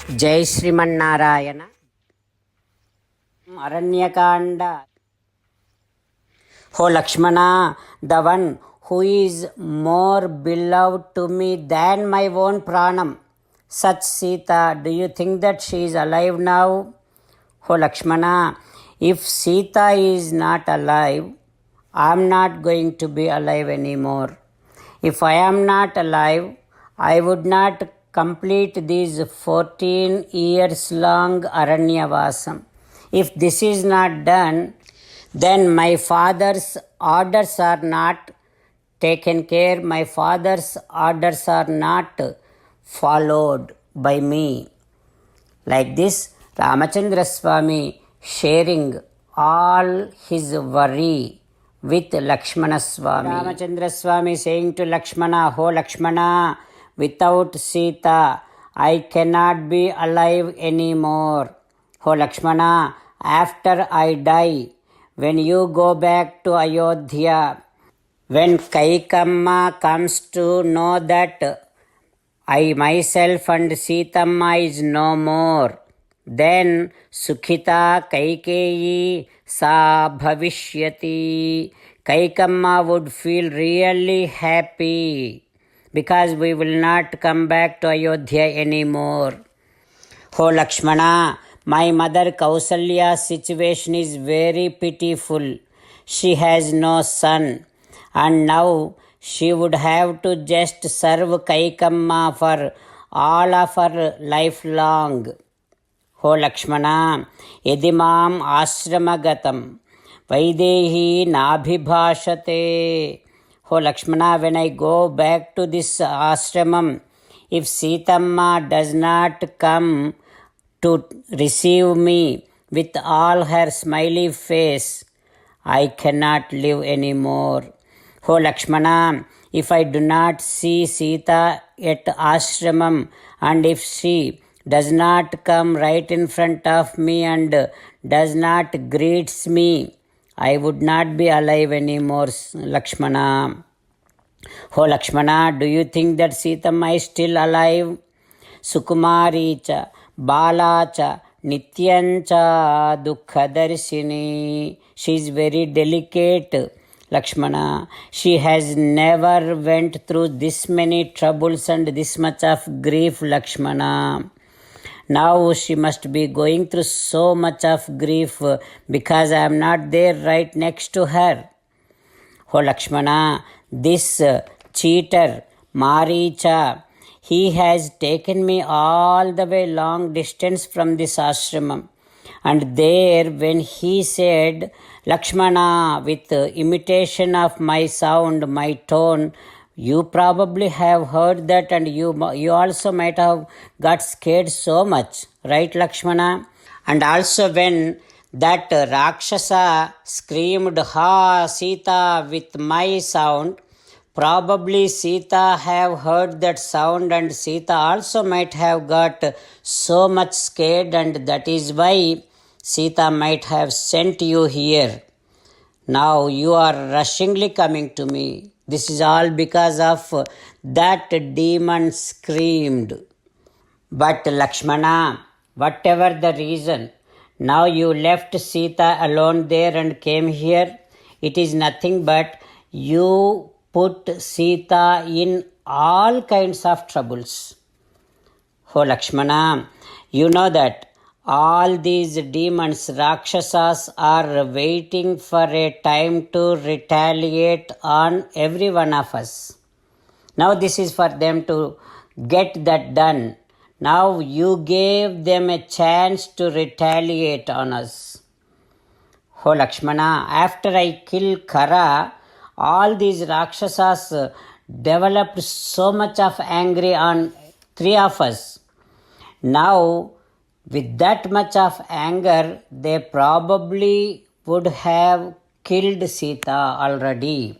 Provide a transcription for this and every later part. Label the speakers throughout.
Speaker 1: जय Sriman Narayana. Aranyakanda. O Lakshmana, the one who is more beloved to me than my own pranam, such Sita, do you think that she is alive now? O Lakshmana, if Sita is not alive, I am not going to be alive anymore. If I am not alive, I would not complete these 14 years long Aranyavasam. If this is not done, then my father's orders are not taken care, my father's orders are not followed by me. Like this, Ramachandra Swami sharing all his worry with Lakshmana Swami. Ramachandra Swami saying to Lakshmana, "Oh Lakshmana, without Sita, I cannot be alive anymore. Oh Lakshmana, after I die, when you go back to Ayodhya, when Kaikamma comes to know that I myself and Sitamma is no more, then Sukhita Kaikeyi sa bhavishyati. Kaikamma would feel really happy because we will not come back to Ayodhya anymore. Oh Lakshmana, my mother Kausalya's situation is very pitiful. She has no son, and now she would have to just serve Kaikamma for all of her life long. O Lakshmana, yadimam ashramagatam vaidehi nabhibhashate. O Lakshmana, when I go back to this ashramam, if Sitamma does not come to receive me with all her smiley face, I cannot live anymore. O Lakshmana, if I do not see Sita at ashramam, and if she does not come right in front of me and does not greets me, I would not be alive anymore, Lakshmana. O Lakshmana, do you think that Sitamma is still alive? Sukumari cha, Bala cha, Nityancha, Dukkhadarshini. She is very delicate, Lakshmana. She has never went through this many troubles and this much of grief, Lakshmana. Now she must be going through so much of grief because I am not there right next to her. Oh Lakshmana, this cheater, Maricha, he has taken me all the way long distance from this ashramam. And there when he said, Lakshmana, with imitation of my sound, my tone, you probably have heard that and you also might have got scared so much, right Lakshmana? And also when that Rakshasa screamed, Ha Sita, with my sound, probably Sita have heard that sound and Sita also might have got so much scared, and that is why Sita might have sent you here. Now you are rushingly coming to me. This is all because of that demon screamed. But Lakshmana, whatever the reason, now you left Sita alone there and came here. It is nothing but you put Sita in all kinds of troubles. Oh Lakshmana, you know that all these demons, Rakshasas, are waiting for a time to retaliate on every one of us. Now this is for them to get that done. Now you gave them a chance to retaliate on us. Oh Lakshmana, after I kill Khara, all these Rakshasas developed so much of anger on three of us. Now, with that much of anger, they probably would have killed Sita already.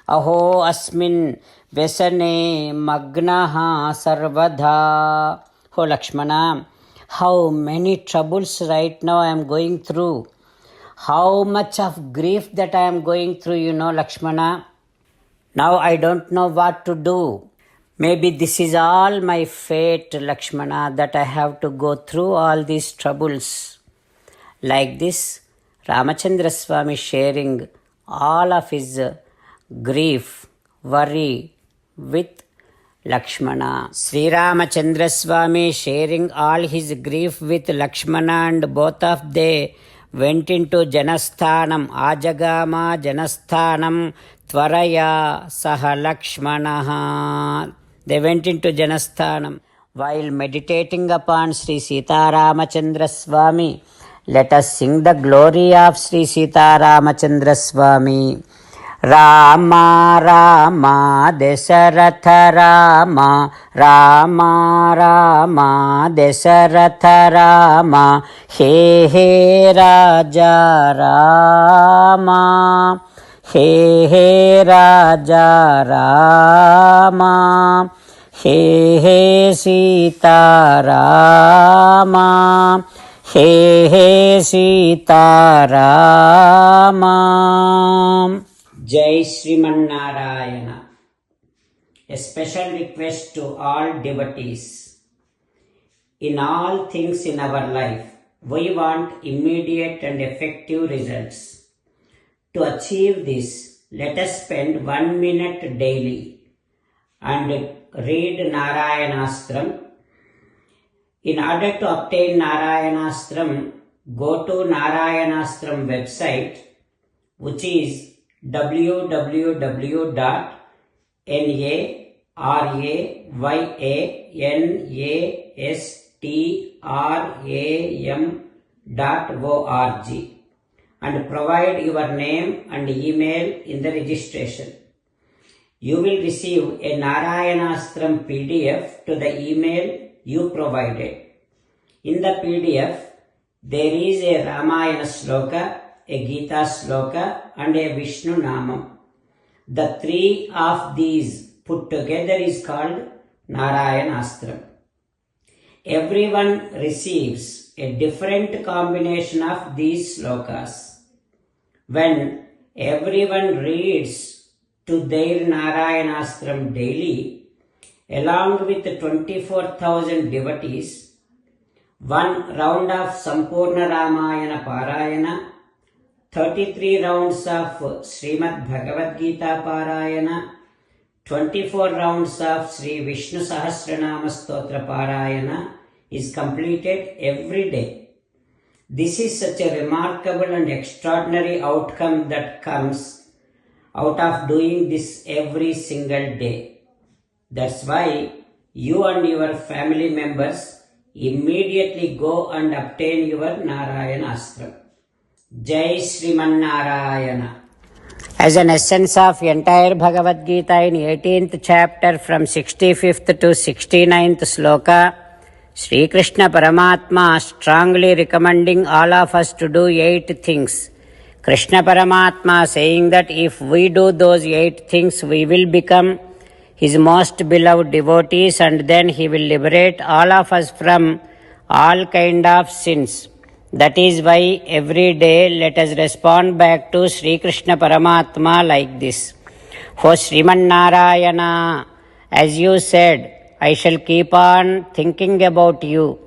Speaker 1: Aho asmin vesane magnaha sarvadha. Oh Lakshmana, how many troubles right now I am going through. How much of grief that I am going through, Lakshmana. Now I don't know what to do. Maybe this is all my fate, Lakshmana, that I have to go through all these troubles. Like this, Ramachandra Swami sharing all of his grief, worry with Lakshmana. Sri Ramachandra Swami sharing all his grief with Lakshmana, and both of they went into Janasthanam. Ajagama Janasthanam Tvaraya Saha Lakshmanaha. They went into Janasthanam. While meditating upon Sri Sita Ramachandra Swami, let us sing the glory of Sri Sita Ramachandra Swami. Rama Rama Dasaratha Rama Rama Rama Dasaratha Rama He He Raja Rama He He Raja Rama He He Sita Rama He He Sita Rama. Jai Sriman-Narayana. A special request to all devotees. In all things in our life, we want immediate and effective results. To achieve this, let us spend 1 minute daily and read Narayanastram. In order to obtain Narayanastram, go to Narayanastram website, which is www.narayanastram.org, and provide your name and email in the registration. You will receive a Narayanastram PDF to the email you provided. In the PDF, there is a Ramayana Sloka, a Gita Sloka, and a Vishnu Namam. The three of these put together is called Narayanastram. Everyone receives a different combination of these slokas. When everyone reads to their Narayanastram daily, along with 24,000 devotees, one round of Sampurna Ramayana Parayana, 33 rounds of Srimad Bhagavad Gita Parayana, 24 rounds of Sri Vishnu Sahasranama Stotra Parayana is completed every day. This is such a remarkable and extraordinary outcome that comes out of doing this every single day. That's why you and your family members immediately go and obtain your Narayanastram. Jai Sriman Narayana. As an essence of entire Bhagavad Gita in 18th chapter from 65th to 69th sloka, Sri Krishna Paramatma strongly recommending all of us to do 8 things. Krishna Paramatma saying that if we do those 8 things, we will become His most beloved devotees, and then He will liberate all of us from all kind of sins. That is why every day let us respond back to Sri Krishna Paramatma like this. O Sriman Narayana, as you said, I shall keep on thinking about you.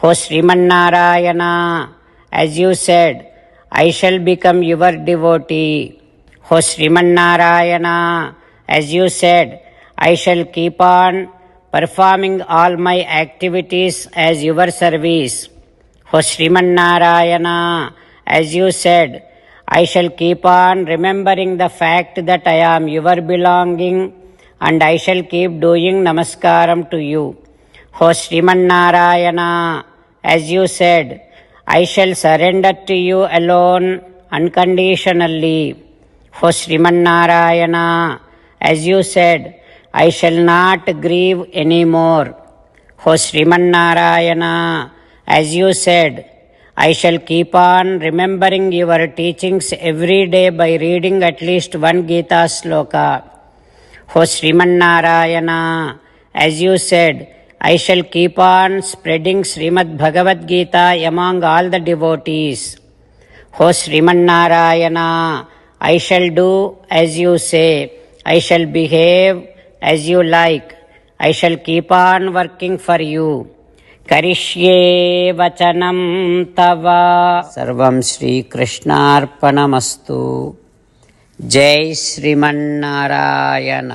Speaker 1: O Sriman Narayana, as you said, I shall become your devotee. O Sriman Narayana, as you said, I shall keep on performing all my activities as your service. O Sriman Narayana, as you said, I shall keep on remembering the fact that I am your belonging, and I shall keep doing namaskaram to you. O Sriman Narayana, as you said, I shall surrender to you alone unconditionally. O Sriman Narayana, as you said, I shall not grieve anymore. O Sriman Narayana, as you said, I shall keep on remembering your teachings every day by reading at least one Gita sloka. O Sriman Narayana, as you said, I shall keep on spreading Srimad Bhagavad Gita among all the devotees. O Sriman Narayana, I shall do as you say. I shall behave as you like. I shall keep on working for you. करिष्ये वचनं तव. सर्वं श्रीकृष्णार्पणमस्तु. जय श्रीमन्नारायण.